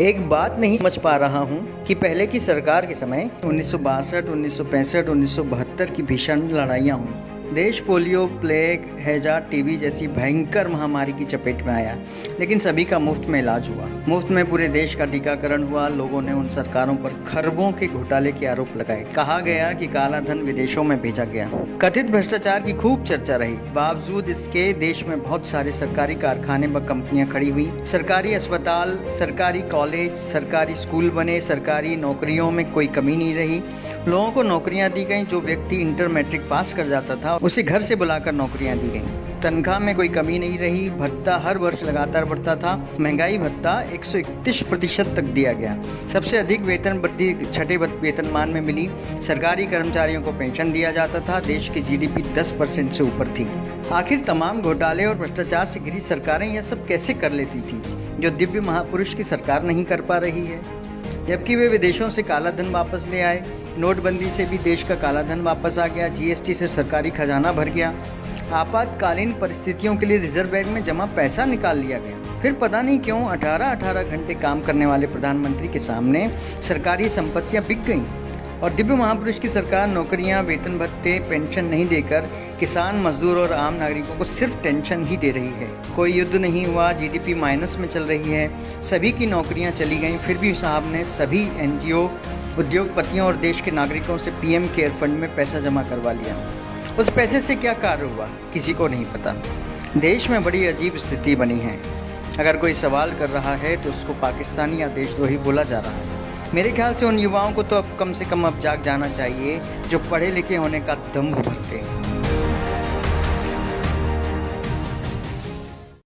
एक बात नहीं समझ पा रहा हूँ कि पहले की सरकार के समय 1962, 1965, 1972 की भीषण लड़ाइयाँ हुई। देश पोलियो, प्लेग, हैजा, टीबी जैसी भयंकर महामारी की चपेट में आया, लेकिन सभी का मुफ्त में इलाज हुआ। मुफ्त में पूरे देश का टीकाकरण हुआ। लोगों ने उन सरकारों पर खरबों के घोटाले के आरोप लगाए। कहा गया कि काला धन विदेशों में भेजा गया। कथित भ्रष्टाचार की खूब चर्चा रही। बावजूद इसके देश में बहुत सारे सरकारी कारखाने व कंपनियां खड़ी हुई। सरकारी अस्पताल, सरकारी कॉलेज, सरकारी स्कूल बने। सरकारी नौकरियों में कोई कमी नहीं रही। लोगों को नौकरियां दी गई। जो व्यक्ति इंटर मैट्रिक पास कर जाता था उसे घर से बुलाकर नौकरियां दी गई। तनख्वाह में कोई कमी नहीं रही। भत्ता हर वर्ष लगातार बढ़ता था। महंगाई भत्ता 131% तक दिया गया। सबसे अधिक वेतन वृद्धि छठे वेतनमान में मिली। सरकारी कर्मचारियों को पेंशन दिया जाता था। देश की जीडीपी 10% से ऊपर थी। आखिर तमाम घोटाले और भ्रष्टाचार से घिरी सरकारें यह सब कैसे कर लेती थी, जो दिव्य महापुरुष की सरकार नहीं कर पा रही है? जबकि वे विदेशों से काला धन वापस ले आए। नोटबंदी से भी देश का काला धन वापस आ गया। जीएसटी से सरकारी खजाना भर गया। आपातकालीन परिस्थितियों के लिए रिजर्व बैंक में जमा पैसा निकाल लिया गया। फिर पता नहीं क्यों 18-18 घंटे काम करने वाले प्रधानमंत्री के सामने सरकारी संपत्तियां बिक गईं और दिव्य महापुरुष की सरकार नौकरियां, वेतन भत्ते, पेंशन नहीं देकर किसान, मजदूर और आम नागरिकों को सिर्फ टेंशन ही दे रही है। कोई युद्ध नहीं हुआ। जीडीपी माइनस में चल रही है। सभी की नौकरियां चली गईं। फिर भी साहब ने सभी एनजीओ, उद्योगपतियों और देश के नागरिकों से पीएम केयर फंड में पैसा जमा करवा लिया। उस पैसे से क्या कार्य हुआ, किसी को नहीं पता। देश में बड़ी अजीब स्थिति बनी है। अगर कोई सवाल कर रहा है तो उसको पाकिस्तानी या देशद्रोही बोला जा रहा है। मेरे ख्याल से उन युवाओं को तो अब कम से कम अब जाग जाना चाहिए जो पढ़े लिखे होने का दम्भ भरते हैं।